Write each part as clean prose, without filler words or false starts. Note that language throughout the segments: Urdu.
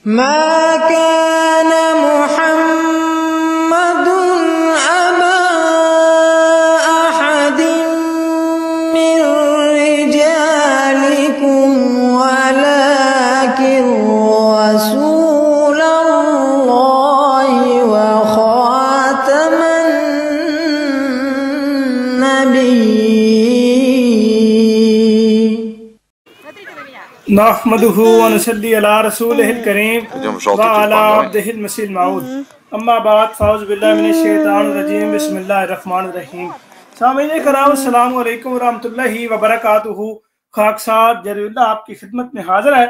ما كان محمد أبا أحد من رجالكم ولكن رسول الله وخاتم النبيين. نحمده ونصلي على رسوله الكريم وعلى عبده المسيح الموعود اما بعد فاعوذ باللہ من الشیطان الرجیم بسم اللہ الرحمن الرحیم. سامعین کرام السلام علیکم ورحمۃ اللہ وبرکاتہ. خاکسار جلیل اللہ آپ کی خدمت میں حاضر ہے.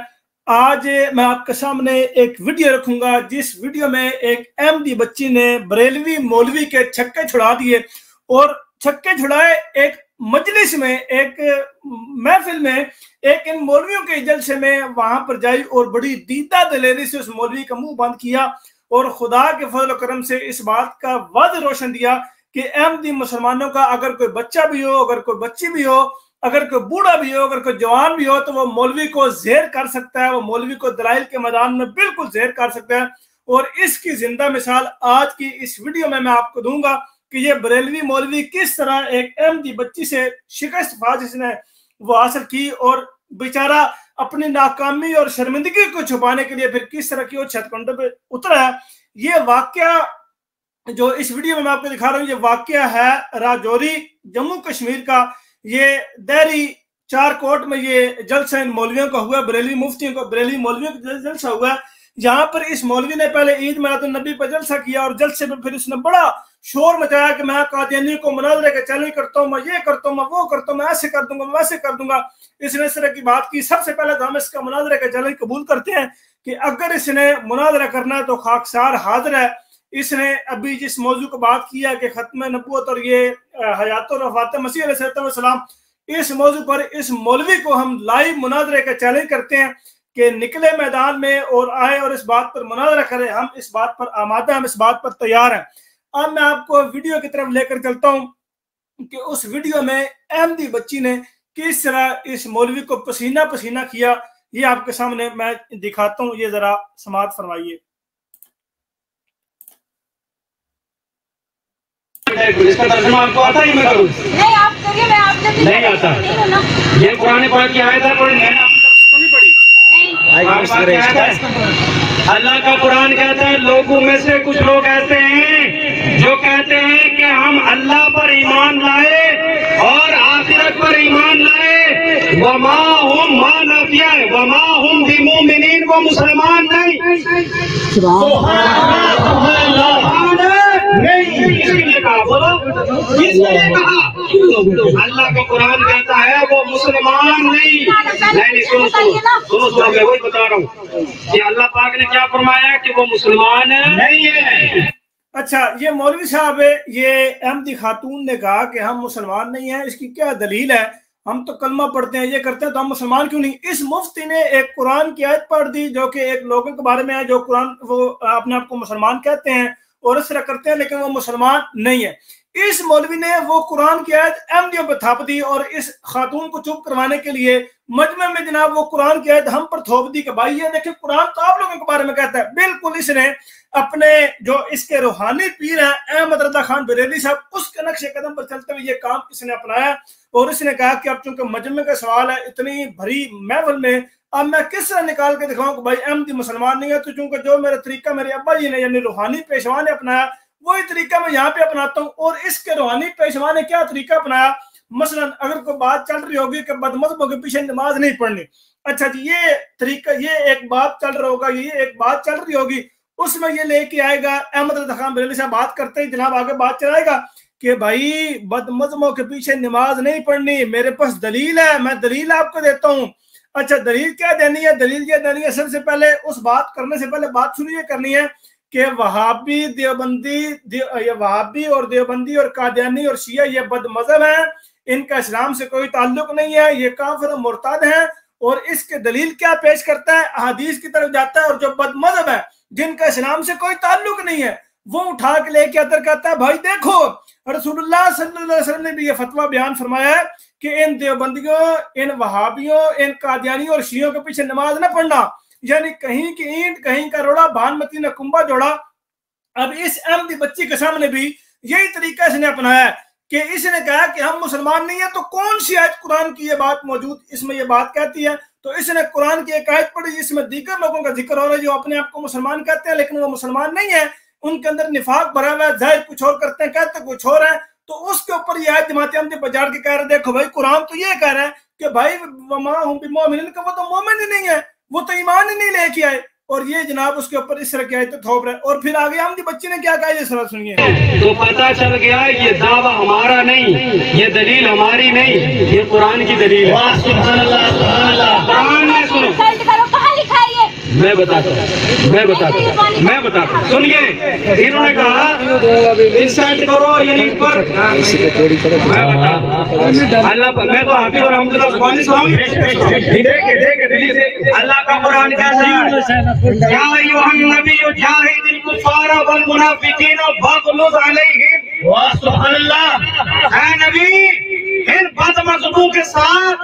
آج میں آپ کے سامنے ایک ویڈیو رکھوں گا جس ویڈیو میں ایک احمدی بچی نے بریلوی مولوی کے چھکے چھڑا دیے اور چھکے چھڑائے ایک مجلس میں، ایک محفل میں، ایک ان مولویوں کے جلسے میں وہاں پر جائی اور بڑی دیدہ دلیری سے اس مولوی کا منہ بند کیا اور خدا کے فضل و کرم سے اس بات کا واضح روشن دیا کہ احمدی مسلمانوں کا اگر کوئی بچہ بھی ہو، اگر کوئی بچی بھی ہو، اگر کوئی بوڑھا بھی ہو، اگر کوئی جوان بھی ہو تو وہ مولوی کو زہر کر سکتا ہے، وہ مولوی کو دلائل کے میدان میں بالکل زہر کر سکتا ہے. اور اس کی زندہ مثال آج کی اس ویڈیو میں آپ کو دوں گا کہ یہ بریلوی مولوی کس طرح ایک احمدی بچی سے شکست فاجس نے وہ حاصل کی اور بیچارہ اپنی ناکامی اور شرمندگی کو چھپانے کے لیے پھر کس طرح کی وہ چھت کنڈے پہ اترا ہے. یہ واقعہ جو اس ویڈیو میں آپ کو دکھا رہا ہوں یہ واقعہ ہے راجوری جموں کشمیر کا. یہ دہلی چار کوٹ میں یہ جلسہ ان مولویوں کا ہوا، بریلوی مفتیوں کا، بریلوی مولویوں کا جلسہ ہوا. جہاں پر اس مولوی نے پہلے عید میلاد النبی پر جلسہ کیا اور جلسے میں پھر اس نے بڑا شور مچایا کہ میں قادیانی کو مناظرے کا چیلنج کرتا ہوں، میں یہ کرتا ہوں، میں وہ کرتا ہوں، میں ایسے کر دوں گا، میں ویسے کر دوں گا. اس نے اس طرح کی بات کی. سب سے پہلے تو ہم اس کا مناظرے کا چیلنج قبول کرتے ہیں کہ اگر اس نے مناظرہ کرنا ہے تو خاکسار حاضر ہے. اس نے ابھی جس موضوع کو بات کیا کہ ختم نبوت اور یہ حیات و وفات مسیح علیہ السلام، اس موضوع پر اس مولوی کو ہم لائیو مناظرے کا چیلنج کرتے ہیں کہ نکلے میدان میں اور آئے اور اس بات پر مناظرہ کرے. ہم اس بات پر آمادہ ہیں، ہم اس بات پر تیار ہیں. اب میں آپ کو ویڈیو کی طرف لے کر چلتا ہوں کہ اس ویڈیو میں احمدی بچی نے کس طرح اس مولوی کو پسینہ پسینہ کیا. یہ آپ کے سامنے میں دکھاتا ہوں، یہ ذرا سماعت فرمائیے. اس کا ترجمہ آپ کو آتا ہی میں کروں؟ نہیں آپ کریے، میں آپ سے نہیں آتا. یہ قرآن پاک کی آیت ہے، کوئی میں نے آپ کی طرف سے تو نہیں پڑھی. اللہ کا قرآن کہتا ہے لوگوں میں سے کچھ لوگ ایسے ہیں جو کہتے ہیں کہ ہم اللہ پر ایمان لائے اور آخرت پر ایمان لائے، وما ہم مانفیہ وما ہم بمؤمنین، وہ مسلمان نہیں. اللہ کا قرآن کہتا ہے وہ مسلمان نہیں. سنو وہی بتا رہا ہوں کہ اللہ پاک نے کیا فرمایا کہ وہ مسلمان نہیں ہے. اچھا، یہ مولوی صاحب یہ احمدی خاتون نے کہا کہ ہم مسلمان نہیں ہیں، اس کی کیا دلیل ہے؟ ہم تو کلمہ پڑھتے ہیں، یہ کرتے ہیں، تو ہم مسلمان کیوں نہیں؟ اس مفتی نے ایک قرآن کی آیت پڑھ دی جو کہ ایک لوگوں کے بارے میں ہے جو قرآن وہ اپنے آپ کو مسلمان کہتے ہیں اور اس طرح کرتے ہیں لیکن وہ مسلمان نہیں ہے. اس مولوی نے وہ قرآن کی آیت احمدیوں پہ تھاپ دی اور اس خاتون کو چپ کروانے کے لیے مجمع میں جناب وہ قرآن کی آیت ہم پر تھوپ دی کہ بھائی یہ دیکھیں قرآن تو آپ لوگوں کے بارے میں کہتا ہے. بالکل اس نے اپنے جو اس کے روحانی پیر ہیں احمد رضا خان بریلوی صاحب، اس کے نقش قدم پر چلتے ہوئے یہ کام اس نے اپنایا اور اس نے کہا کہ اب چونکہ مجمع کا سوال ہے اتنی بھری محفل میں، اب میں کس طرح نکال کے دکھاؤں کہ بھائی احمدی مسلمان نہیں ہے، تو چونکہ جو میرا طریقہ میرے ابا جی نے یعنی روحانی پیشوا نے اپنایا وہی طریقہ میں یہاں پہ اپناتا ہوں. اور اس کے روحانی پیشوا نے کیا طریقہ اپنایا؟ مثلا اگر کوئی بات چل رہی ہوگی کہ بد مذہبوں کے پیچھے نماز نہیں پڑھنی، اچھا جی یہ طریقہ، یہ ایک بات چل رہا ہوگا، یہ ایک بات چل رہی ہوگی، اس میں یہ لے کے آئے گا احمد رضا خان بریلوی صاحب بات کرتے ہی جناب آگے بات چلائے گا کہ بھائی بد مذہبوں کے پیچھے نماز نہیں پڑھنی، میرے پاس دلیل ہے، میں دلیل آپ کو دیتا ہوں. اچھا دلیل کیا دینی ہے؟ دلیل یہ دینی ہے، سب سے پہلے اس بات کرنے سے پہلے بات شروع یہ کرنی ہے کہ وہابی اور دیوبندی اور قادیانی اور شیعہ یہ بد مذہب ہیں، ان کا اسلام سے کوئی تعلق نہیں ہے، یہ کافر و مرتد ہیں. اور اس کے دلیل کیا پیش کرتا ہے؟ احادیث کی طرف جاتا ہے اور جو بد مذہب ہے جن کا اسلام سے کوئی تعلق نہیں ہے وہ اٹھا کے لے کے اندر کہتا ہے بھائی دیکھو رسول اللہ صلی اللہ علیہ وسلم نے بھی یہ فتویٰ بیان فرمایا ہے کہ ان دیوبندیوں، ان وہابیوں، ان قادیانیوں اور شیعوں کے پیچھے نماز نہ پڑھنا. یعنی کہیں کی اینٹ کہیں کا روڑا بھانمتی نے کنبا جوڑا۔ اب اس احمدی بچی کے سامنے بھی یہی طریقہ اس نے اپنایا ہے کہ اس نے کہا کہ ہم مسلمان نہیں ہیں، تو کون سی آیت قرآن کی یہ بات موجود اس میں یہ بات کہتی ہے؟ تو اس نے قرآن کی ایک آیت پڑھی جس میں دیگر لوگوں کا ذکر ہو رہا ہے جو اپنے آپ کو مسلمان کہتے ہیں لیکن وہ مسلمان نہیں ہیں، ان کے اندر نفاق بھرا ہوا ہے، ظاہر کچھ اور کرتے ہیں کہتے کچھ اور ہیں۔ تو اس کے اوپر یہ آیت جماعت احمدی بجاڑ کے کہہ رہے دیکھو بھائی قرآن تو یہ کہہ رہا ہے کہ بھائی وما ہم بمؤمنین، کہ وہ تو مومن ہی نہیں ہے، وہ تو ایمان ہی نہیں لے کے آئے، اور یہ جناب اس کے اوپر اس طرح کی آیتیں تھوپ رہے۔ اور پھر آگے احمدی بچی نے کیا کہا یہ ذرا سنیے۔ تو پتہ چل گیا یہ دعویٰ ہمارا نہیں، یہ دلیل ہماری نہیں، یہ قرآن کی دلیل ہے۔ سبحان اللہ سبحان اللہ۔ قرآن میں سنو، کہاں لکھا ہے یہ؟ میں بتاتا ہوں سنیے، انہوں نے کہا انسائٹ کرو یعنی پر اللہ پر، میں تو حافظ اور رحمت اللہ زبانی سناؤں، اللہ کا قرآن کہتا ہے یا ایھا النبی جاہد الکفار والمنافقین واغلظ علیہم۔ سبحان اللہ، اے نبی ان بد مذہبوں کے ساتھ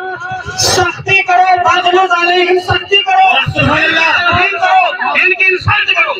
سختی کرو، واغلظ علیہم سختی کرو، سبحان اللہ ان کی انسان کرو۔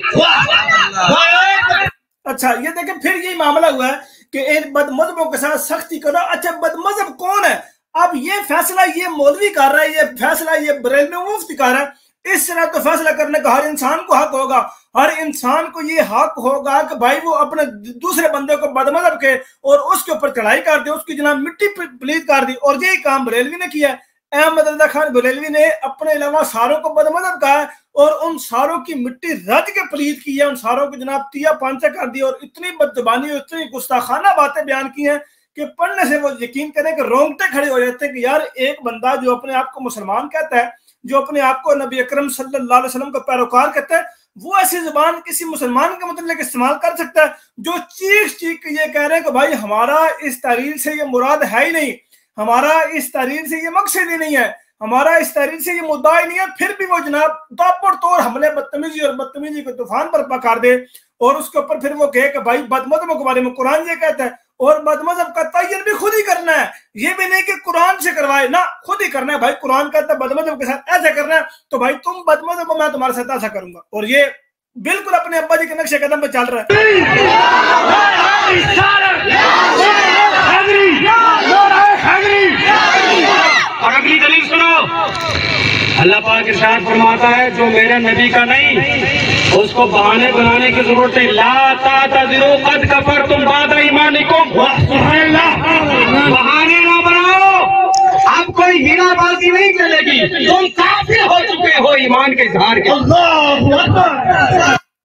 اچھا یہ دیکھیں پھر یہی معاملہ ہوا ہے کہ ان بد مذہبوں کے ساتھ سختی کرو۔ اچھا بد مذہب کون ہے؟ اب یہ فیصلہ یہ مولوی کر رہا ہے، یہ فیصلہ یہ بریلوی مفتی کر رہا ہے۔ اس طرح تو فیصلہ کرنے کا ہر انسان کو حق ہوگا، ہر انسان کو یہ حق ہوگا کہ بھائی وہ اپنے دوسرے بندے کو بد مذہب کے اور اس کے اوپر چڑھائی کر دے، اس کی جناب مٹی پلید کر دی، اور یہی کام بریلوی نے کیا ہے۔ احمد رضا خان بریلوی نے اپنے علاوہ ساروں کو بد مذہب کہا ہے اور ان ساروں کی مٹی رج کے پلید کی ہے، ان ساروں کو جناب تیا پانچا کر دی اور اتنی بدزبانی اور اتنی گستاخانہ باتیں بیان کی ہیں کہ پڑھنے سے وہ یقین کریں کہ رونگٹے کھڑے ہو جاتے ہیں کہ یار ایک بندہ جو اپنے آپ کو مسلمان کہتا ہے، جو اپنے آپ کو نبی اکرم صلی اللہ علیہ وسلم کا پیروکار کہتا ہے، وہ ایسی زبان کسی مسلمان کے متعلق استعمال کر سکتا ہے جو چیخ چیخ کے یہ کہہ رہے ہیں کہ بھائی ہمارا اس تحریر سے یہ مراد ہے ہی نہیں، ہمارا اس تحریر سے یہ مقصد ہی نہیں ہے، ہمارا اس تحریر سے یہ مدعا ہی نہیں ہے، پھر بھی وہ جناب تاپڑ توڑ حملے بدتمیزی اور بدتمیزی کو طوفان برپا کر دے اور اس کے اوپر پھر وہ کہے کہ بھائی بد مذہبوں کے بارے میں قرآن یہ کہتا ہے، اور بد مذہب کا تعین بھی خود ہی کرنا ہے، یہ بھی نہیں کہ قرآن سے کروائے، نہ خود ہی کرنا ہے۔ بھائی قرآن کہتا ہے بد مذہب کے ساتھ ایسا کرنا ہے تو بھائی تم بد مذہب ہو، میں تمہارے ساتھ ایسا کروں گا، اور یہ بالکل اپنے ابا جی کے نقش قدم پہ چل رہا ہے۔ اور اگلی دلیل سنو، اللہ پاک ارشاد فرماتا ہے جو میرے نبی کا نہیں اس کو بہانے بنانے کی ضرورت ہے، لا تعتذروا قد کفرتم بعد ایمانکم۔ سبحان اللہ، بہانے نہ بناؤ، اب کوئی ہیرا بازی نہیں چلے گی، تم کافر ہو چکے ہو ایمان کے اظہار کے۔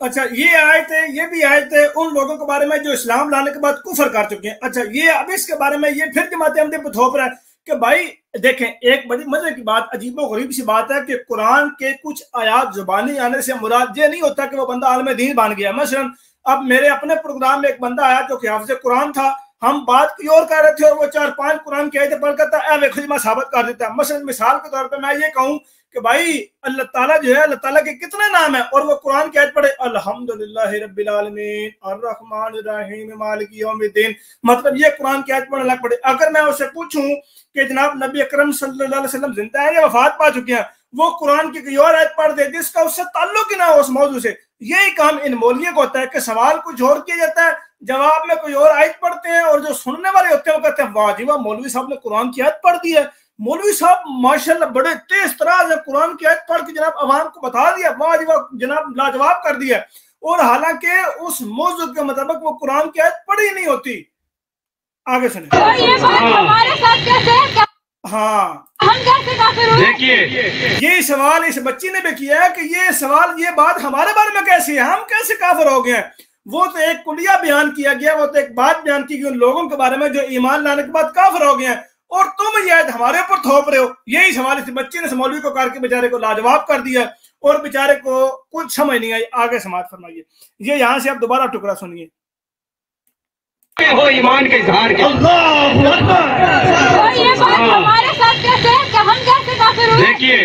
اچھا یہ آیت ہے، یہ بھی آیت ہے ان لوگوں کے بارے میں جو اسلام لانے کے بعد کفر کر چکے ہیں۔ اچھا یہ اب اس کے بارے میں یہ پھر جماعت احمدی پہ تھوپ رہا ہے کہ بھائی دیکھیں ایک بڑی مزے کی بات، عجیب و غریب سی بات ہے کہ قرآن کے کچھ آیات زبانی آنے سے مراد یہ نہیں ہوتا کہ وہ بندہ عالم دین بن گیا۔ مثلا اب میرے اپنے پروگرام میں ایک بندہ آیا جو کہ حافظ قرآن تھا، ہم بات کی اور کر رہے تھے اور وہ 4-5 قرآن کی آیتیں پڑھ کرتا ہے، اے ویکھو جی میں ثابت کر دیتا ہے۔ مثلا مثال کے طور پہ میں یہ کہوں کہ بھائی اللہ تعالیٰ جو ہے، اللہ تعالیٰ کے کتنے نام ہیں، اور وہ قرآن کی آیت پڑھے الحمدللہ رب العالمین الرحمن الرحیم مالک یوم الدین، مطلب یہ قرآن کی آیت پڑھنے لگ پڑے۔ اگر میں اسے پوچھوں کہ جناب نبی اکرم صلی اللہ علیہ وسلم زندہ ہیں یا وفات پا چکے ہیں، وہ قرآن کی کوئی اور آیت پڑھ دے جس کا اس سے تعلق ہی نہ ہو اس موضوع سے، یہی کام ان مولویوں کو ہوتا ہے کہ سوال کچھ اور کیا جاتا ہے، جواب میں کوئی اور آیت پڑھتے ہیں، اور جو سننے والے ہوتے ہیں وہ کہتے ہیں واہ جی واہ مولوی صاحب نے قرآن کی آیت پڑھ دی ہے، مولوی صاحب ماشاءاللہ بڑے تیز تراز ہے، قرآن کی آیت پڑھ کے جناب عوام کو بتا دیا، واہ جی واہ جناب لاجواب کر دیا، اور حالانکہ اس موضوع کے مطابق وہ قرآن کی آیت پڑھی نہیں ہوتی۔ آگے سنیں۔ ہاں دیکھیے یہ سوال اس بچی نے بھی کیا ہے کہ یہ سوال یہ بات ہمارے بارے میں کیسی ہے، ہم کیسے کافر ہو گئے ہیں؟ وہ تو ایک کلیہ بیان کیا گیا، وہ تو ایک بات بیان کی گئی ان لوگوں کے بارے میں جو ایمان لانے کے بعد کافر ہو گئے ہیں، اور تم یہ آیت ہمارے اوپر تھوپ رہے ہو۔ یہی سوال اس بچی نے مولوی کو کر کے بیچارے کو لاجواب کر دیا اور بیچارے کو کچھ سمجھ نہیں آئی۔ آگے سماعت فرمائیے، یہ یہاں سے اب دوبارہ ٹکڑا سنیے۔ ہو ایمان کے اظہار کے۔ دیکھیے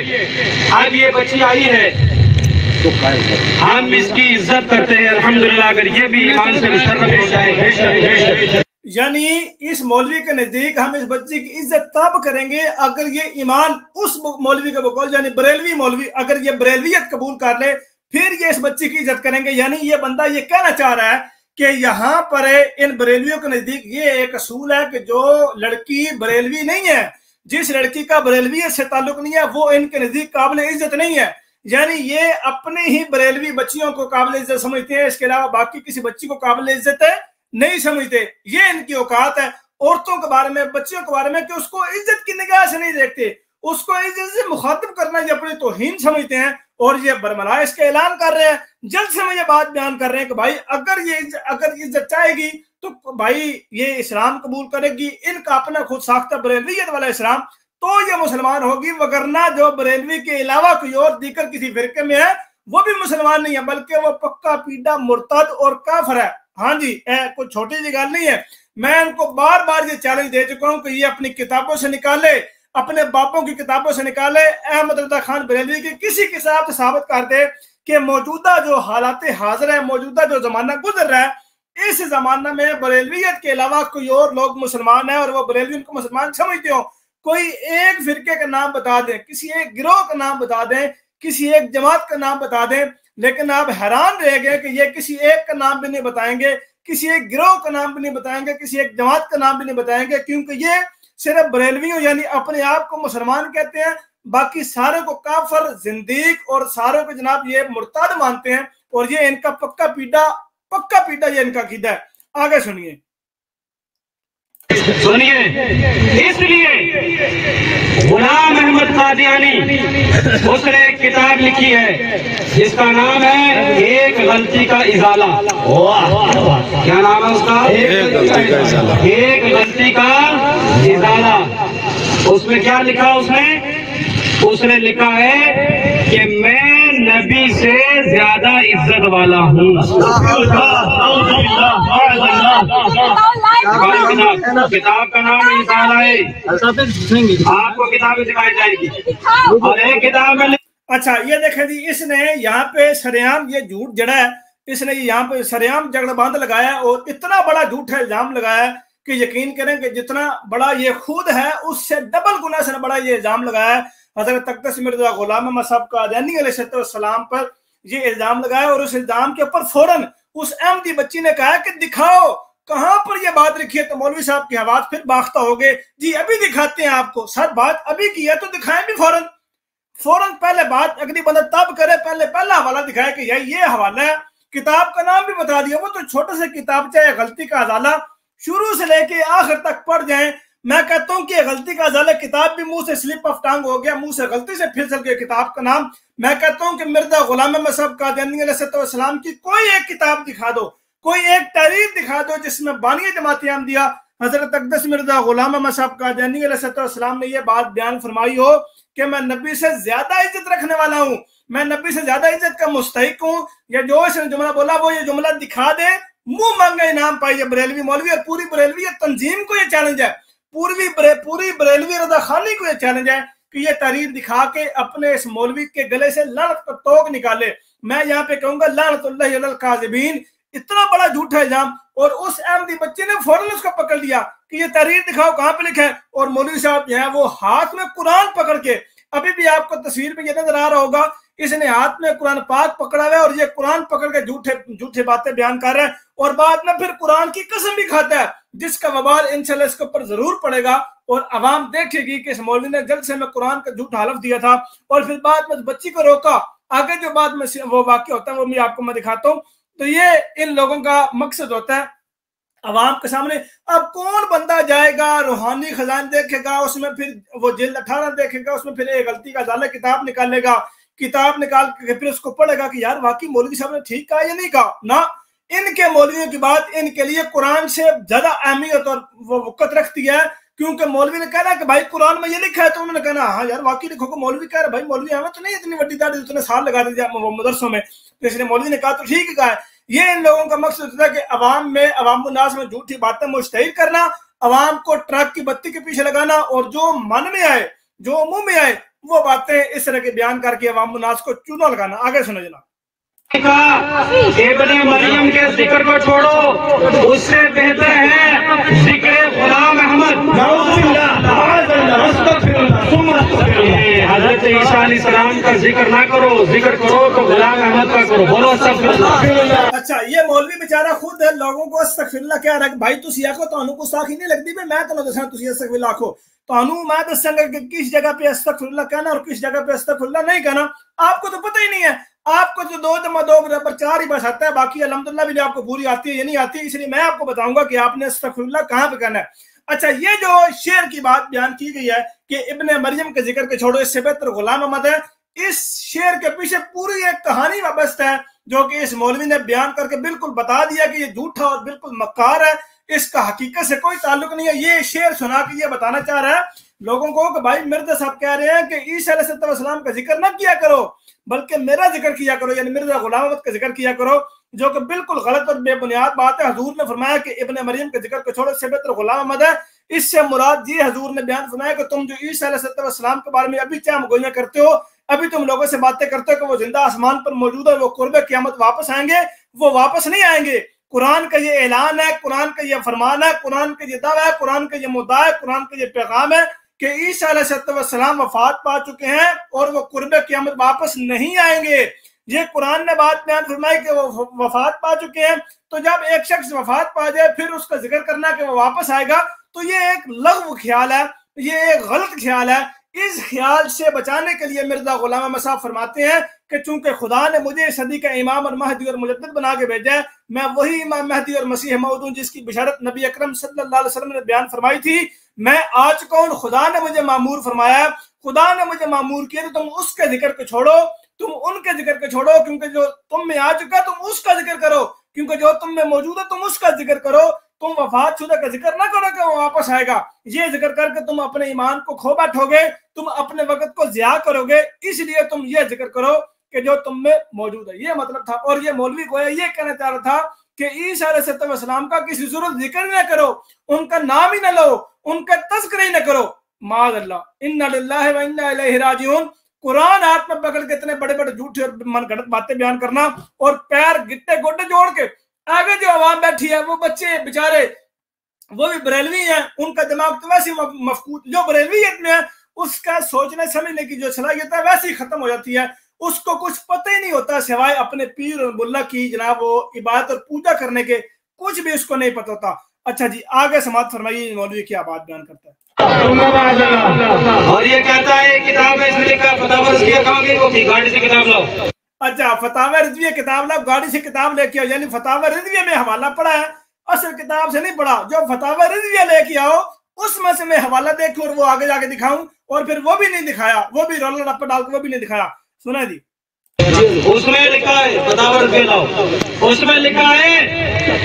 اب یہ بچی آئی ہے، ہم اس کی عزت کرتے ہیں الحمدللہ، اگر یہ بھی ایمان سے مشرف ہو جائے۔ یعنی اس مولوی کے نزدیک ہم اس بچے کی عزت تب کریں گے اگر یہ ایمان اس مولوی کے بقول یعنی بریلوی مولوی اگر یہ بریلویت قبول کر لے پھر یہ اس بچے کی عزت کریں گے. یعنی یہ بندہ یہ کہنا چاہ رہا ہے کہ یہاں پر ان بریلویوں کے نزدیک یہ ایک اصول ہے کہ جو لڑکی بریلوی نہیں ہے، جس لڑکی کا بریلویت سے تعلق نہیں ہے، وہ ان کے نزدیک قابل عزت نہیں ہے. یعنی یہ اپنے ہی بریلوی بچیوں کو قابل عزت سمجھتے ہیں، اس کے علاوہ باقی کسی بچی کو قابل عزت نہیں سمجھتے. یہ ان کی اوقات ہے عورتوں کے بارے میں، بچیوں کے بارے میں، کہ اس کو عزت کی نگاہ سے نہیں دیکھتے، اس کو عزت سے مخاطب کرنا یہ اپنی توہین سمجھتے ہیں، اور یہ برملا اس کا اعلان کر رہے ہیں. جلد سے میں یہ بات بیان کر رہے ہیں کہ بھائی اگر عزت چاہے گی تو بھائی یہ اسلام قبول کرے گی، ان کا اپنا خود ساختہ بریلویت والا اسلام، تو یہ مسلمان ہوگی. وگرنہ جو بریلوی کے علاوہ کوئی اور دیگر کسی فرقے میں ہے وہ بھی مسلمان نہیں ہے، بلکہ وہ پکا پیڈا مرتد اور کافر ہے. ہاں جی، کوئی چھوٹی سی گل نہیں ہے. میں ان کو بار بار یہ چیلنج دے چکا ہوں کہ یہ اپنی کتابوں سے نکالے، اپنے باپوں کی کتابوں سے نکالے، احمد رضا خان بریلوی کی کسی کتاب سے ثابت کر دے کہ موجودہ جو حالات حاضر ہے، موجودہ جو زمانہ گزر رہا ہے، اس زمانہ میں بریلویت کے علاوہ کوئی اور لوگ مسلمان ہیں اور وہ بریلوی ان کو مسلمان سمجھتے ہو. کوئی ایک فرقے کا نام بتا دیں، کسی ایک گروہ کا نام بتا دیں، کسی ایک جماعت کا نام بتا دیں، لیکن آپ حیران رہ گئے کہ یہ کسی ایک کا نام بھی نہیں بتائیں گے، کسی ایک گروہ کا نام بھی نہیں بتائیں گے، کسی ایک جماعت کا نام بھی نہیں بتائیں گے، کیونکہ یہ صرف بریلویوں یعنی اپنے آپ کو مسلمان کہتے ہیں، باقی سارے کو کافر، زندیق اور سارے کو جناب یہ مرتد مانتے ہیں، اور یہ ان کا پکا پیڈا یہ ان کا عقیدہ ہے. آگے سنیے. اس لیے غلام احمد قادیانی اس نے ایک کتاب لکھی ہے جس کا نام ہے ایک غلطی کا ازالہ. کیا نام ہے اس کا؟ ایک غلطی کا ازالہ. اس میں کیا لکھا اس نے لکھا ہے کہ میں نبی سے زیادہ عزت والا ہوں. کتاب کا نام ازالہ ہے. آپ کو کتابیں دکھائی جائے گی اور ایک کتاب میں. اچھا یہ دیکھیں جی، اس نے یہاں پہ سریعام یہ جھوٹ جڑا ہے، اس نے یہاں پہ سریعام جگڑ باندھ لگایا اور اتنا بڑا جھوٹ ہے الزام لگایا کہ یقین کریں کہ جتنا بڑا یہ خود ہے اس سے ڈبل گنا سے بڑا یہ الزام لگایا ہے. حضرت اقدس مرزا غلام احمد صاحب قادیانی علیہ السلام پر یہ الزام لگایا، اور اس الزام کے اوپر فوراً اس احمدی بچی نے کہا کہ دکھاؤ کہاں پر یہ بات لکھی ہے. تو مولوی صاحب کی آواز پھر باختہ ہو گئے، جی ابھی دکھاتے ہیں آپ کو، سچ بات ابھی کی ہے تو دکھائیں بھی فوراً پہلے بات اگلی بندہ تب کرے، پہلا حوالہ دکھائے کہ یہ حوالہ ہے، کتاب کا نام بھی بتا دیا، وہ تو چھوٹے سے کتاب چاہے غلطی کا ازالہ شروع سے لے کے آخر تک پڑھ جائیں. میں کہتا ہوں کہ غلطی کا ازالہ کتاب بھی منہ سے سلپ آف ٹانگ ہو گیا، منہ سے غلطی سے پھسل گیا کتاب کا نام. میں کہتا ہوں کہ مرزا غلام احمد صاحب قادیانی علیہ السلام کی کوئی ایک کتاب دکھا دو، کوئی ایک تحریر دکھا دو جس میں بانی جماعت احمدیہ حضرت اقدس مرزا غلام احمد صاحب قادیانی علیہ السلام نے یہ بات بیان فرمائی ہو کہ میں نبی سے زیادہ عزت رکھنے والا ہوں، میں نبی سے زیادہ عزت کا مستحق ہوں. یا جو اس نے جملہ بولا وہ یہ جملہ دکھا دے، منہ مانگا انعام پائیے. بریلوی مولوی اور پوری بریلوی تنظیم کو یہ چیلنج ہے، پوری بریلوی رضا خانی کو یہ چیلنج ہے کہ یہ تحریر دکھا کے اپنے اس مولوی کے گلے سے لعنت کا توق نکالے. میں یہاں پہ کہوں گا لعنت اللہ علی الکاذبین. اتنا بڑا جھوٹا الزام، اور اس احمدی بچے نے فوراً اس کو پکڑ لیا کہ یہ تحریر دکھاؤ کہاں پہ لکھا ہے. اور مولوی صاحب جو ہے وہ ہاتھ میں قرآن پکڑ کے، ابھی بھی آپ کو تصویر میں یہ نظر آ رہا ہوگا، اس نے ہاتھ میں قرآن پاک پکڑا ہوا ہے اور یہ قرآن پکڑ کے جھوٹے باتیں بیان کر رہا ہے، اور بعد میں پھر قرآن کی قسم بھی کھاتا ہے جس کا وبال انشاءاللہ اس کے اوپر ضرور پڑے گا. اور عوام دیکھے گی کہ اس مولوی نے جلد سے میں قرآن کا جھوٹا حلف دیا تھا اور پھر بعد میں بچی کو روکا. آگے جو بعد میں وہ واقعہ ہوتا ہے وہ بھی آپ کو میں دکھاتا ہوں. تو یہ ان لوگوں کا مقصد ہوتا ہے عوام کے سامنے. اب کون بندہ جائے گا روحانی خزان دیکھے گا، اس میں پھر وہ جلد 18 دیکھے گا، اس میں پھر ایک غلطی کا ازالہ کتاب نکالے گا، کتاب نکال کے پھر اس کو پڑھے گا کہ یار واقعی مولوی صاحب نے ٹھیک کہا یا نہیں کہا. نہ، ان کے مولویوں کی بات ان کے لیے قرآن سے زیادہ اہمیت اور وہ وقت رکھتی ہے، کیونکہ مولوی نے کہنا کہ بھائی قرآن میں یہ لکھا ہے، تو انہوں نے کہنا ہاں یار واقعی لکھو کہ مولوی کہہ رہا ہے. بھائی مولوی احمد تو نہیں اتنی بڑی داڑھی اتنے سال لگا دیا مدرسوں میں، تو اس لیے مولوی نے کہا تو ٹھیک ہی کہا ہے. یہ ان لوگوں کا مقصد ہوتا ہے کہ عوام الناس میں جھوٹی باتیں مشتہر کرنا، عوام کو ٹرک کی بتی کے پیچھے لگانا، اور جو من میں آئے، جو منہ میں آئے وہ باتیں اس طرح کے بیان کر کے عوام الناس کو چونا لگانا. آگے سنو جناب. ابن مریم کے ذکر کو چھوڑو، اس سے بہتر ہے ذکر غلام احمد۔ حضرت عیسیٰ علیہ السلام کا ذکر نہ کرو، ذکر کرو تو غلام احمد کا کرو۔ بولو استغفراللہ۔ اچھا یہ مولوی بیچارہ خود ہے لوگوں کو استغفراللہ کیا رکھ بھائی تسی آکھو تانوں کو ساکھی نہیں لگتی میں تانوں دساں تسی استغفراللہ آکھو، تانوں میں دساں گا کہ کس جگہ پہ استغفراللہ کہنا اور کس جگہ پہ استغفراللہ نہیں کہنا، آپ کو تو پتہ ہی نہیں ہے، آپ کو جو 2 × 2 = 4 ہی بس آتا ہے، باقی الحمدللہ بھی آپ کو پوری آتی ہے یہ نہیں آتی، اس لیے میں آپ کو بتاؤں گا کہ آپ نے استغفراللہ کہاں پہ کہنا ہے۔ اچھا یہ جو شعر کی بات بیان کی گئی ہے کہ ابن مریم کے ذکر کے چھوڑو اس سے بہتر غلام احمد ہے، اس شعر کے پیچھے پوری ایک کہانی وابستہ ہے جو کہ اس مولوی نے بیان کر کے بالکل بتا دیا کہ یہ جھوٹا اور بالکل مکار ہے، اس کا حقیقت سے کوئی تعلق نہیں ہے۔ یہ شعر سنا کے یہ بتانا چاہ رہا ہے لوگوں کو کہ بھائی مرزا صاحب کہہ رہے ہیں کہ عیسیٰ علیہ السلام کا ذکر نہ کیا کرو بلکہ میرا ذکر کیا کرو، یعنی مرزا غلام احمد کا ذکر کیا کرو، جو کہ بالکل غلط اور بے بنیاد بات ہے۔ حضور نے فرمایا کہ ابن مریم کے ذکر کو چھوڑو اس سے بہتر غلام احمد ہے، اس سے مراد یہ حضور نے بیان فرمایا کہ تم جو عیسیٰ علیہ السلام کے بارے میں ابھی چاہ گوئیاں کرتے ہو، ابھی تم لوگوں سے باتیں کرتے ہو کہ وہ زندہ آسمان پر موجود ہے، وہ قرب قیامت واپس آئیں گے، وہ واپس نہیں آئیں گے۔ قرآن کا یہ اعلان ہے، قرآن کا یہ فرمان ہے، قرآن کا یہ دعویٰ ہے، قرآن کا یہ مدعا ہے، قرآن کا یہ پیغام ہے کہ عیسیٰ علیہ السلام وفات پا چکے ہیں اور وہ قرب قیامت واپس نہیں آئیں گے۔ یہ قرآن نے بات بیان فرمائی کہ وہ وفات پا چکے ہیں، تو جب ایک شخص وفات پا جائے پھر اس کا ذکر کرنا کہ وہ واپس آئے گا تو یہ ایک لغو خیال ہے، یہ ایک غلط خیال ہے۔ اس خیال سے بچانے کے لیے مرزا غلام احمد صاحب فرماتے ہیں کہ چونکہ خدا نے مجھے صدی کا امام اور مہدی اور مجدد بنا کے بھیجا ہے، میں وہی امام مہدی اور مسیح موعود ہوں جس کی بشارت نبی اکرم صلی اللہ علیہ وسلم نے بیان فرمائی تھی۔ میں آ چکا ہوں، خدا نے مجھے مامور فرمایا ہے، خدا نے مجھے مامور کیا، تو تم اس کے ذکر کو چھوڑو، تم ان کے ذکر کو چھوڑو، کیونکہ جو تم میں آ چکا تم اس کا ذکر کرو، کیونکہ جو تم میں موجود ہے تم اس کا ذکر کرو، تم وفات شدہ کا ذکر نہ کرو کہ وہ واپس آئے گا۔ یہ ذکر کر کے تم اپنے ایمان کو کھو بیٹھو گے، تم اپنے وقت کو ضیاع کرو گے، اس لیے تم یہ ذکر کرو کہ جو تم میں موجود ہے۔ یہ مطلب تھا، اور یہ مولوی کو یہ کہنا چاہ رہا تھا کہ عیسیٰ علیہ السلام کا کسی صورت ذکر نہ کرو، ان کا نام ہی نہ لو، ان کا تذکرہ ہی نہ کرو۔ معاذ اللہ، انا للہ و انا الیہ راجعون۔ قرآن ہاتھ میں پکڑ کے اتنے بڑے بڑے جھوٹے اور من گھڑت باتیں بیان کرنا اور پیر گٹے گوٹے جوڑ کے آگے جو عوام بیٹھی ہے وہ بچے بیچارے وہ بھی بریلوی ہیں، ان کا دماغ تو ویسے مفقود، جو بریلویت میں ہے اس کا سوچنے سمجھنے کی جو صلاحیت ہے ویسے ہی ختم ہو جاتی ہے، اس کو کچھ پتہ ہی نہیں ہوتا سوائے اپنے پیر اور ملا کی جناب وہ عبادت اور پوجا کرنے کے، کچھ بھی اس کو نہیں پتہ ہوتا۔ اچھا جی آگے سماعت فرمائیے مولوی کیا بات بیان کرتا ہے۔ اور یہ کہتا ہے کتاب ہے اس میں لکھا فتاوی رضویہ کہاں گئی وہ گاڑی سے کتاب لاؤ۔ اچھا فتاوی رضویہ کتاب لاؤ، گاڑی سے کتاب لے کے آؤ، یعنی فتاوی رضویہ میں حوالہ پڑا ہے، اصل کتاب سے نہیں پڑھا۔ جو فتاوی رضویہ لے کے آؤ اس میں سے میں حوالہ دیکھوں اور وہ آگے جا کے دکھاؤں، اور پھر وہ بھی نہیں دکھایا، وہ بھی رولا رپا ڈال کے وہ بھی نہیں دکھایا۔ سنا جی اس میں لکھا ہے فتاوی رضویہ لاؤ، اس میں لکھا ہے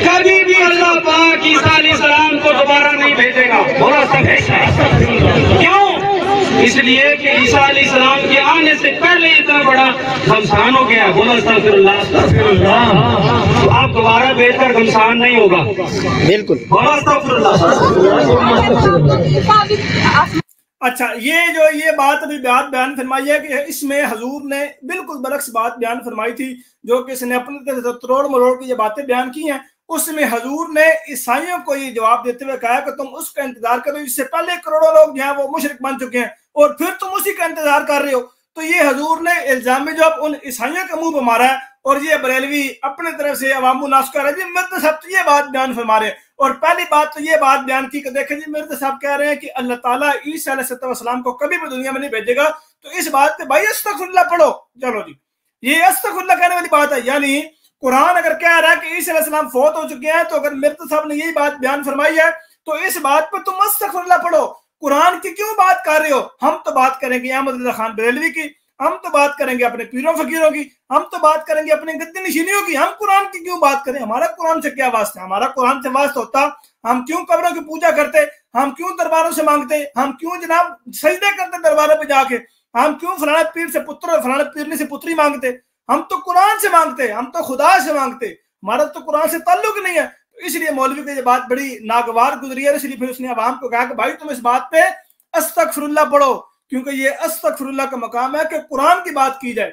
کبھی بھی اللہ پاک عیسیٰ علیہ السلام کو دوبارہ نہیں بھیجے گا۔ کیوں؟ اس لیے کہ عیسیٰ علیہ السلام کے آنے سے پہلے اتنا بڑا گھمسان ہو گیا۔ بولو استغفر اللہ، استغفر اللہ۔ تو آپ دوبارہ بھیج کر گھمسان نہیں ہوگا، بالکل۔ بولو استغفر اللہ۔ اچھا یہ بات ابھی بیان فرمائی ہے کہ اس میں حضور نے بالکل برعکس بات بیان فرمائی تھی، جو کہ اس نے اپنے تروڑ مروڑ کی یہ باتیں بیان کی ہیں۔ اس میں حضور نے عیسائیوں کو یہ جواب دیتے ہوئے کہا کہ تم اس کا انتظار کرو، اس سے پہلے کروڑوں لوگ جو ہیں وہ مشرک بن چکے ہیں اور پھر تم اسی کا انتظار کر رہے ہو۔ تو یہ حضور نے الزام جو اب ان عیسائیوں کے منہ پہ مارا ہے، اور یہ بریلوی اپنے طرف سے عوام الناس کر رہے ہیں جی مرزا صاحب تو یہ بات بیان فرما رہے ہیں، اور پہلی بات تو یہ بات بیان کی کہ دیکھیں جی مرزا صاحب کہہ رہے ہیں کہ اللہ تعالیٰ عیسیٰ علیہ السلام کو کبھی بھی دنیا میں نہیں بھیجے گا، تو اس بات پہ بھائی استغفر اللہ پڑھو۔ چلو جی یہ استغفر اللہ کہنے والی بات ہے، یعنی قرآن اگر کہہ رہا ہے کہ عیسیٰ علیہ السلام فوت ہو چکے ہیں، تو اگر مرزا صاحب نے یہی بات بیان فرمائی ہے تو اس بات پہ تم استغفر اللہ پڑھو۔ قرآن کی کیوں بات کر رہے ہو؟ ہم تو بات کریں گے احمد رضا خان بریلوی کی، ہم تو بات کریں گے اپنے پیروں فقیروں کی، ہم تو بات کریں گے اپنے گدی نشینیوں کی، ہم قرآن کی کیوں بات کریں؟ ہمارا قرآن سے کیا واسطہ ہے؟ ہمارا قرآن سے واسطہ ہوتا ہم کیوں قبروں کی پوجا کرتے، ہم کیوں درباروں سے مانگتے، ہم کیوں جناب سجدے کرتے درباروں پہ جا کے، ہم کیوں فلانے پیر سے پتر اور فلانے پیرنی سے پتری مانگتے؟ ہم تو قرآن سے مانگتے، ہم تو خدا سے مانگتے، ہمارا تو قرآن سے تعلق نہیں ہے۔ اس لیے مولوی کو یہ بات بڑی ناگوار گزری ہے، اس لیے پھر اس نے عوام کو کہا کہ بھائی تم اس بات پہ استغفر اللہ پڑھو، کیونکہ یہ استغفر اللہ کا مقام ہے کہ قرآن کی بات کی جائے۔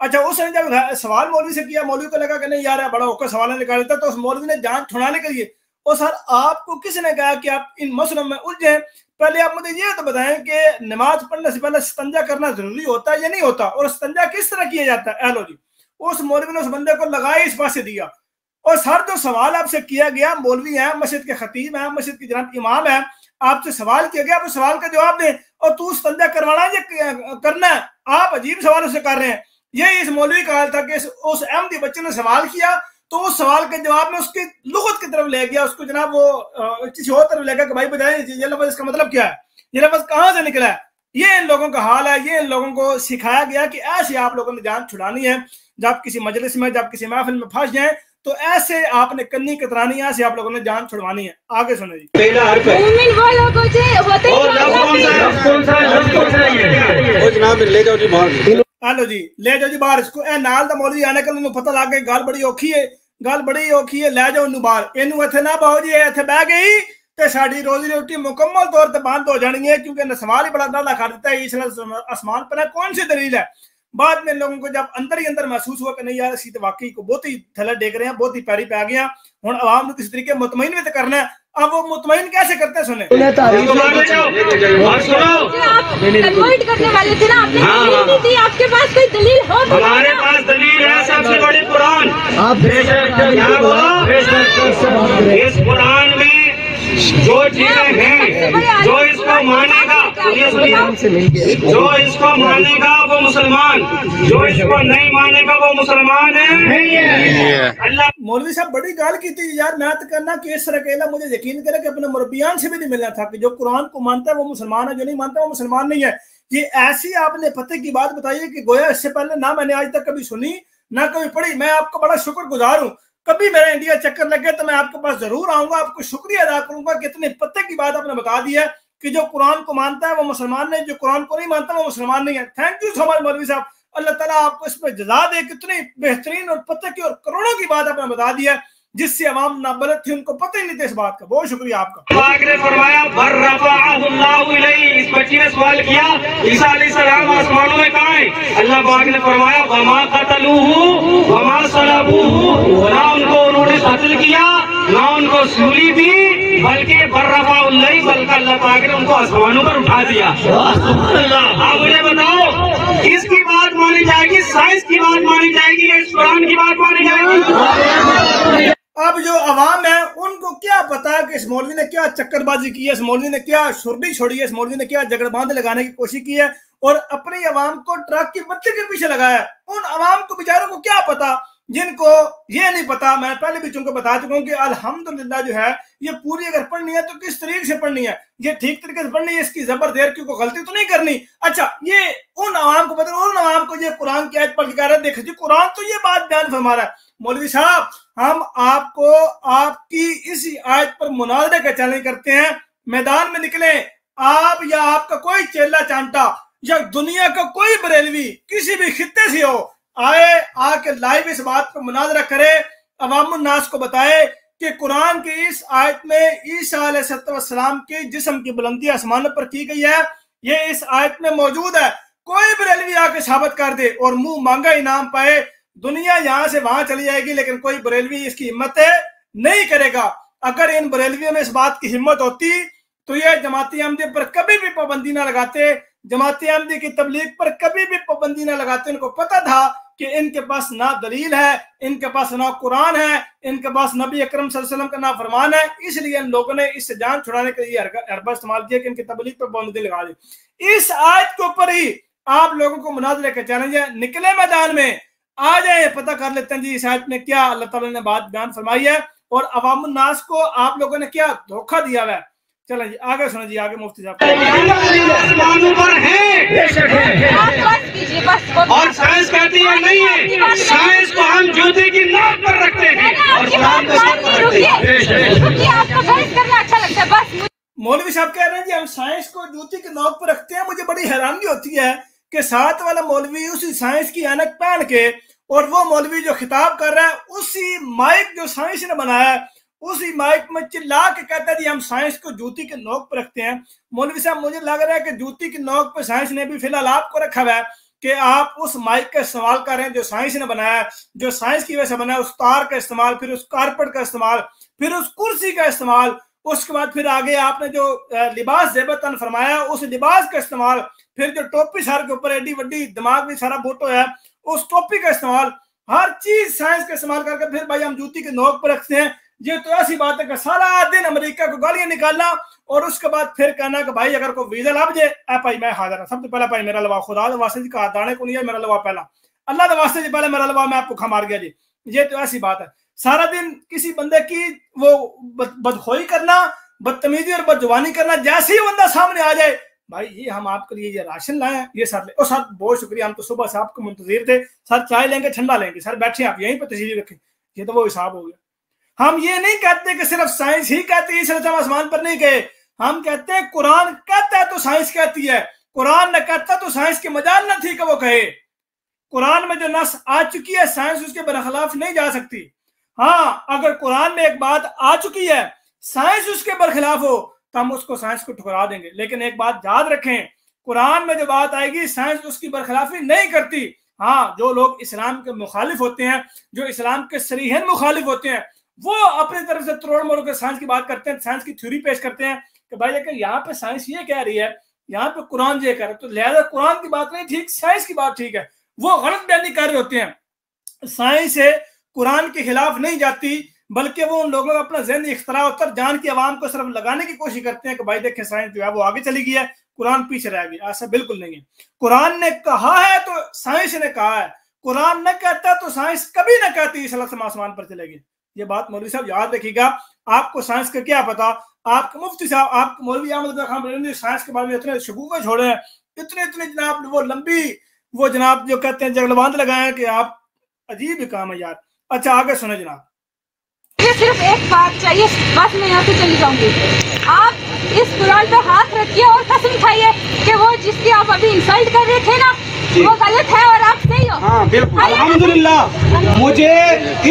اچھا اس نے جب سوال مولوی سے کیا، مولوی کو لگا کہ نہیں یار بڑا اوکھا سوال نکال دیتا، تو اس مولوی نے جان چھڑانے کے لیے، اور سر آپ کو کس نے کہا کہ آپ ان مسئلوں میں الجھیں؟ پہلے آپ مجھے یہ تو بتائیں کہ نماز پڑھنے سے پہلے استنجا کرنا ضروری ہوتا ہے یا نہیں ہوتا، اور استنجا کس طرح کیا جاتا ہے؟ اہلو جی اس مولوی نے اس بندے کو لگایا اس پاس سے دیا، اور سر جو سوال آپ سے کیا گیا، مولوی ہیں، مسجد کے خطیب ہیں، مسجد کے جناب امام ہیں، آپ سے سوال کیا گیا، آپ اس سوال کا جواب دیں، اور تو استنجا کروانا ہے کرنا ہے، آپ عجیب سوال سے کر رہے ہیں۔ یہی اس مولوی کا حال تھا کہ اس احمدی بچے نے سوال کیا تو اس سوال کے جواب میں اس کی لغت کی طرف لے گیا، اس کو جناب وہ کسی اور طرف لے گیا کہ بھائی بتائیں یہ لفظ اس کا مطلب کیا ہے، یہ لفظ کہاں سے نکلا ہے۔ یہ ان لوگوں کا حال ہے، یہ ان لوگوں کو سکھایا گیا کہ ایسے آپ لوگوں نے جان چھڑانی ہے، جب کسی مجلس میں، جب کسی محفل میں پھنس جائیں تو ایسے آپ نے کنی کترانی ہے، ایسے آپ لوگوں نے جان چھڑوانی ہے۔ آگے سنیں جی۔ مومن وہ لوگ ہوتے ہلو جی لے جاؤ جی باہر اس کو، اے نال دا مولوی آنے کل انہوں پتہ لگ گئے گل بڑی اوکھی ہے، گل بڑی اوکھی ہے، لے جاؤ انہوں باہر، انہوں اتھے نہ باؤ جی اتھے بہ گئی تے ساڑی روزی روٹی مکمل طور تے بند ہو جانی ہے، کیونکہ نے سوال ہی بڑا ڈالا کر دیتا ہے، اس لیے آسمان پر ہے، کون سی دلیل ہے؟ بعد میں لوگوں کو جب اندر ہی اندر محسوس ہوا کہ نہیں یار اسی تو واقعی کو بہت ہی تھلے ڈیگ رہے ہیں، بہت ہی پیری پہ گیا، ہوں عوام نے کسی طریقے مطمئن بھی تو کرنا ہے۔ اب وہ مطمئن کیسے کرتے ہیں سنیں؟ انہیں تعریف کنورٹ کرنے والے تھے نا، آپ نے دلیل نہیں دی، آپ کے پاس کوئی دلیل ہو تو ہمارے پاس دلیل ہے سب سے بڑی قرآن۔ آپ کیا بولا؟ اس قرآن میں جو چیزیں ہیں، جو اس کو مانے گا جو اس کو مانے گا وہ مسلمان، جو اس کو نہیں مانے گا وہ مسلمان ہے۔ اللہ مولوی صاحب بڑی گال کی تھی یار، میں تو کرنا کہ اس طرح کہلا مجھے یقین کرے کہ اپنے مربیان سے بھی نہیں ملنا تھا کہ جو قرآن کو مانتا ہے وہ مسلمان ہے، جو نہیں مانتا وہ مسلمان نہیں ہے۔ یہ ایسی آپ نے پتے کی بات بتائی ہے کہ گویا اس سے پہلے نہ میں نے آج تک کبھی سنی نہ کبھی پڑھی۔ میں آپ کا بڑا شکر گزار ہوں، کبھی میرا انڈیا چکر لگے تو میں آپ کے پاس ضرور آؤں گا، آپ کو شکریہ ادا کروں گا کہ اتنے پتے کی بات آپ نے بتا دی ہے کہ جو قرآن کو مانتا ہے وہ مسلمان نہیں، جو قرآن کو نہیں مانتا وہ مسلمان نہیں ہے۔ تھینک یو سو مچ مولوی صاحب، اللہ تعالیٰ آپ کو اس پہ جزا دے، کتنی بہترین اور پتے کی اور کروڑوں کی بات آپ نے بتا دی ہے جس سے عوام نابلد تھی، ان کو پتہ ہی نہیں تھا اس بات کا۔ بہت شکریہ آپ کا۔ پاک نے فرمایا وَرَفَعَهُ اللَّهُ إِلَيْهِ، اس بچی نے سوال کیا عیسیٰ علیہ السلام آسمانوں میں کہاں ہیں؟ اللہ پاک نے فرمایا وَمَا قَتَلُوهُ وَمَا صَلَبُوهُ، نہ ان کو انہوں نے قتل کیا نہ ان کو سولی دی، بلکہ وَرَفَعَهُ اللَّهِ، بلکہ اللہ پاک نے ان کو آسمانوں پر اٹھا دیا۔ سبحان اللہ۔ آپ مجھے بتاؤ کس کی بات مانی جائے گی؟ سائنس کی بات مانی جائے گی یا اس قرآن کی بات مانی جائے گی؟ اب جو عوام ہے ان کو کیا پتا کہ اس مولوی نے کیا چکر بازی کی ہے، اس مولوی نے کیا شربی چھوڑی ہے، اس مولوی نے کیا جگڑ باندھ لگانے کی کوشش کی ہے اور اپنی عوام کو ٹرک کی بتی کے پیچھے لگایا ہے۔ ان عوام کو بیچاروں کو کیا پتا جن کو یہ نہیں پتا، میں پہلے بھی چونکہ بتا چکا ہوں کہ الحمدللہ جو ہے یہ پوری اگر پڑھنی ہے تو کس طریقے سے پڑھنی ہے، یہ ٹھیک طریقے سے پڑھنی ہے، اس کی زبر دیر کی کوئی غلطی تو نہیں کرنی۔ اچھا یہ ان عوام کو پتا، ان عوام کو یہ قرآن کی آیت پڑھ کے کہہ رہا ہے دیکھیں جی قرآن تو یہ بات بیان فرما رہا ہے۔ مولوی صاحب ہم آپ کو آپ کی اسی آیت پر مناظرے کا چیلنج کرتے ہیں، میدان میں نکلیں، آپ یا آپ کا کوئی چیلا چانٹا یا دنیا کا کوئی بریلوی کسی بھی خطے سے ہو، آئے آ کے لائیو اس بات پر مناظرہ کرے، عوام الناس کو بتائے کہ قرآن کی اس آیت میں عیسیٰ علیہ السلام کے جسم کی بلندی آسمانوں پر کی گئی ہے، یہ اس آیت میں موجود ہے۔ کوئی بریلوی آ کے ثابت کر دے اور منہ مانگا انعام پائے، دنیا یہاں سے وہاں چلی جائے گی لیکن کوئی بریلوی اس کی ہمت نہیں کرے گا۔ اگر ان بریلویوں میں اس بات کی ہمت ہوتی تو یہ جماعت احمدیہ پر کبھی بھی پابندی نہ لگاتے، جماعت احمدیہ کی تبلیغ پر کبھی بھی پابندی نہ لگاتے۔ ان کو پتہ تھا کہ ان کے پاس نہ دلیل ہے، ان کے پاس نہ قرآن ہے، ان کے پاس نبی اکرم صلی اللہ علیہ وسلم کا نہ فرمان ہے، اس لیے ان لوگوں نے اس سے جان چھڑانے کے لیے حربہ استعمال کیا کہ ان کی تبلیغ پر پابندی لگا دی۔ اس آیت کے اوپر ہی آپ لوگوں کو مناظرے کا چیلنج ہے، نکلے میدان میں، آ جائیں، پتہ کر لیتے ہیں جی اس آیت میں کیا اللہ تعالیٰ نے بات بیان فرمائی ہے اور عوام الناس کو آپ لوگوں نے کیا دھوکہ دیا ہوا ہے۔ چلیں جی آگے سنیں جی، آگے مفتی صاحب۔ آسمانوں پر ہیں اور سائنس کہتی ہے نہیں ہے، سائنس کو ہم جوتے کی ناک پر رکھتے ہیں اور قرآن کو سر پر رکھتے ہیں۔ مولوی صاحب کہہ رہے ہیں جی ہم سائنس کو جوتی کے نوک پر رکھتے ہیں۔ مجھے بڑی حیرانی ہوتی ہے کہ ساتھ والا مولوی اسی سائنس کی اینک پہن کے اور وہ مولوی جو خطاب کر رہا ہے اسی مائک جو سائنس نے بنایا ہے اسی مائک میں چلا کے کہتا ہے جی ہم سائنس کو جوتی کے نوک پر رکھتے ہیں۔ مولوی صاحب مجھے لگ رہا ہے کہ جوتی کے نوک پہ سائنس نے بھی فی الحال آپ کو رکھا ہوا ہے، کہ آپ اس مائک کا استعمال کر رہے ہیں جو سائنس نے بنایا ہے، جو سائنس کی وجہ سے بنا ہے، اس تار کا استعمال، پھر اس کارپٹ کا استعمال، پھر اس کرسی کا استعمال، اس کے بعد پھر آگے آپ نے جو لباس زیبتن فرمایا اس لباس کا استعمال، پھر جو ٹوپی سر کے اوپر ایڈی وڈی دماغ میں سارا بوٹو ہے اس ٹوپی کا استعمال، ہر چیز سائنس کا استعمال کر کے پھر بھائی ہم جوتی کے نوک پر رکھتے ہیں۔ یہ تو ایسی بات ہے کہ سارا دن امریکہ کو گالیاں نکالنا اور اس کے بعد پھر کہنا کہ بھائی اگر کوئی ویزا لب جائے اے بھائی میں حاضر ہوں، سب سے پہلا بھائی میرا لوا خدا دے واسطے جی کہا دانے کو نہیں ہے، میرا لوا پہلا اللہ دے واسطے جی پہلے میرا لوا میں بھوکا مار گیا جی۔ یہ تو ایسی بات ہے، سارا دن کسی بندے کی وہ بدخوئی کرنا، بدتمیزی اور بدزبانی کرنا، جیسے ہی بندہ سامنے آ جائے بھائی یہ ہم آپ کے لیے یہ راشن لائے ہیں، یہ سر لے، اور سر بہت شکریہ، ہم تو صبح سے آپ کو منتظر تھے، سر چائے لیں گے ٹھنڈا لیں گے، سر بیٹھے آپ یہیں پہ تشریف رکھیں۔ یہ تو وہ حساب ہو گیا۔ ہم یہ نہیں کہتے کہ صرف سائنس ہی کہتی ہے اس لیے ہم آسمان پر نہیں گئے، ہم کہتے ہیں قرآن کہتا ہے تو سائنس کہتی ہے، قرآن نہ کہتا تو سائنس کی مجال نہ تھی کہ وہ کہے۔ قرآن میں جو نص آ چکی ہے سائنس اس کے برخلاف نہیں جا سکتی۔ ہاں اگر قرآن میں ایک بات آ چکی ہے سائنس اس کے برخلاف ہو تو ہم اس کو سائنس کو ٹھکرا دیں گے، لیکن ایک بات یاد رکھیں قرآن میں جو بات آئے گی سائنس اس کی برخلافی نہیں کرتی۔ ہاں جو لوگ اسلام کے مخالف ہوتے ہیں، جو اسلام کے صریحاً مخالف ہوتے ہیں، وہ اپنی طرف سے تروڑ موڑ کے سائنس کی بات کرتے ہیں، سائنس کی تھیوری پیش کرتے ہیں کہ بھائی کہ یہاں پہ سائنس یہ کہہ رہی ہے، یہاں پہ قرآن یہ کہہ رہا ہے، تو لہذا قرآن کی بات نہیں ٹھیک، سائنس کی بات ٹھیک ہے۔ وہ غلط بیانی کر رہے ہوتے ہیں۔ سائنس سے قرآن کے خلاف نہیں جاتی بلکہ وہ ان لوگوں کا اپنا ذہنی اختراع ہوتا ہے، جان کی عوام کو صرف لگانے کی کوشش کرتے ہیں کہ بھائی دیکھیں سائنس جو ہے وہ آگے چلی گئی ہے، قرآن پیچھے رہ گیا۔ ایسا بالکل نہیں ہے۔ قرآن نے کہا ہے تو سائنس نے کہا ہے، قرآن نہ کہتا تو سائنس کبھی نہ کہتی اس اللہ سے آسمان پر چلے گی۔ یہ بات مولوی صاحب یاد رکھیے گا، آپ کو سائنس کا کیا پتا، آپ کے مفتی صاحب، آپ کے مولوی احمد خان بریلوی سائنس کے بارے میں اتنے شکوک چھوڑے ہیں، اتنے جناب وہ لمبی وہ جناب جو کہتے ہیں جگلباند لگائے ہیں کہ آپ عجیب ہی کام ہے یار۔ اچھا آگے سنیں جناب۔ مجھے صرف ایک بات چاہیے، بس میں یہاں سے چلی جاؤں گی۔ آپ اس قرآن پہ ہاتھ رکھیے اور قسم کھائیے کہ وہ جس کی آپ ابھی انسلٹ کر رہے تھے نا وہ غلط ہے اور آپ صحیح ہو۔ ہاں بالکل الحمدللہ، مجھے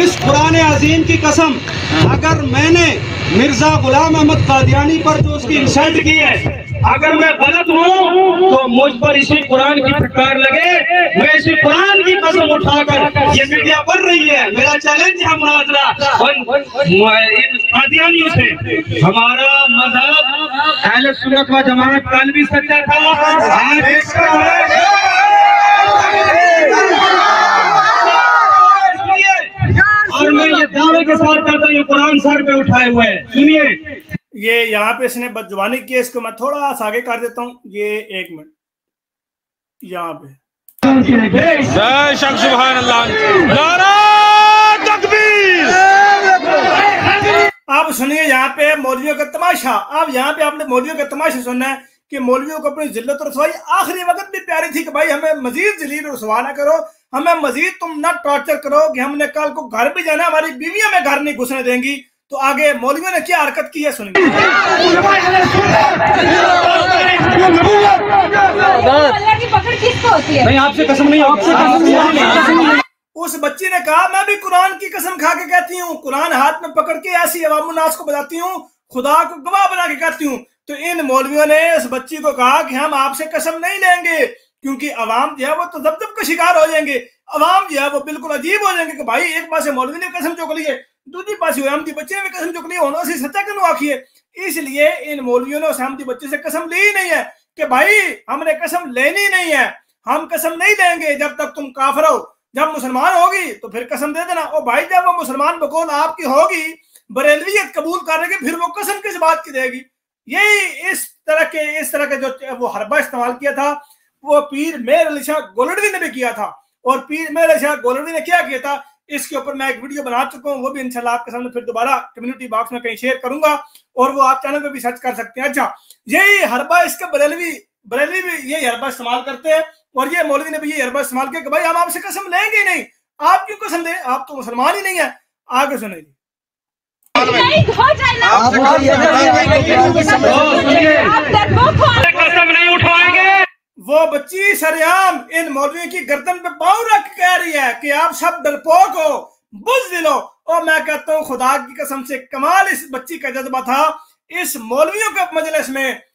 اس قرآن عظیم کی قسم اگر میں نے مرزا غلام احمد قادیانی پر جو اس کی انسلٹ کی ہے اگر میں غلط ہوں تو مجھ پر اسی قرآن کی پھٹکار لگے، میں اسی قرآن کی قسم اٹھا کر یہ میڈیا بن رہی ہے، میرا چیلنج ہے مناظرہ ان قادیانیوں سے۔ ہمارا مذہب اہل سنت و جماعت کل بھی سچا تھا، آج بھی سچا ہے۔ اور میں یہ دعوے کے ساتھ کہتا ہوں یہ قرآن سر پہ اٹھائے ہوئے ہیں، سنیے یہ یہاں پہ اس نے بدزبانی کی ہے، اس کو میں تھوڑا سا آگے کر دیتا ہوں، یہ ایک منٹ یہاں پہ بے شک سبحان اللہ، نعرہ تکبیر۔ آپ سنیے یہاں پہ مولویوں کا تماشا، اب یہاں پہ آپ نے مولویوں کا تماشا سننا ہے کہ مولویوں کو اپنی ذلت اور رسوائی آخری وقت بھی پیاری تھی کہ بھائی ہمیں مزید ذلیل اور رسوا نہ کرو، ہمیں مزید تم نہ ٹارچر کرو کہ ہم نے کل کو گھر بھی جانا، ہماری بیویاں میں گھر نہیں گھسنے دیں گی۔ تو آگے مولویوں نے کیا حرکت کی ہے سنیں گے۔ اللہ کی پکڑ کس کو ہوتی ہے؟ نہیں آپ سے قسم نہیں، آپ سے قسم نہیں۔ اس بچی نے کہا میں بھی قرآن کی قسم کھا کے کہتی ہوں، قرآن ہاتھ میں پکڑ کے ایسی عوام الناس کو بتاتی ہوں، خدا کو گواہ بنا کے کہتی ہوں۔ تو ان مولویوں نے اس بچی کو کہا کہ ہم آپ سے قسم نہیں لیں گے کیونکہ عوام جو ہے وہ تذبذب کا شکار ہو جائیں گے، عوام جو ہے وہ بالکل عجیب ہو جائیں گے کہ بھائی ایک پاس مولوی نے قسم چک لی ہے، دوسری پاس احمدی بچے نے بھی قسم چک لی، ہونا اسی سچا کیوں آخیے۔ اس لیے ان مولویوں نے اس احمدی بچے سے قسم لی ہی نہیں ہے کہ بھائی ہم نے قسم لینی نہیں ہے، ہم قسم نہیں لیں گے جب تک تم کافر ہو، جب مسلمان ہوگی تو پھر قسم دے دینا۔ اور بھائی جب وہ مسلمان بقول آپ کی ہوگی، بریلویت قبول کرنے کے، پھر وہ قسم کس بات کی دے گی۔ یہی اس طرح کے جو وہ حربہ استعمال کیا تھا وہ پیر میر علی شاہ گولڑوی نے بھی کیا تھا، اور پیر میر علی شاہ گولڑوی نے کیا کیا تھا اس کے اوپر میں ایک ویڈیو بنا چکا ہوں، وہ بھی انشاءاللہ آپ کے سامنے پھر دوبارہ کمیونٹی باکس میں کہیں شیئر کروں گا، اور وہ آپ چینل پہ بھی سرچ کر سکتے ہیں۔ اچھا یہی حربہ اس کا بریلوی بھی یہی حربہ استعمال کرتے ہیں، اور یہ مولوی نے بھی یہی حربہ استعمال کیا کہ بھائی ہم آپ سے قسم لیں گے نہیں، آپ کیوں قسم دیں، آپ تو مسلمان ہی نہیں ہیں۔ آگے سنیں جی۔ وہ بچی سریام ان مولویوں کی گردن پہ پاؤں رکھ کہہ رہی ہے کہ آپ سب ڈرپوک ہو، بزدل ہو، اور میں کہتا ہوں خدا کی قسم سے کمال اس بچی کا جذبہ تھا۔ اس مولویوں کے مجلس میں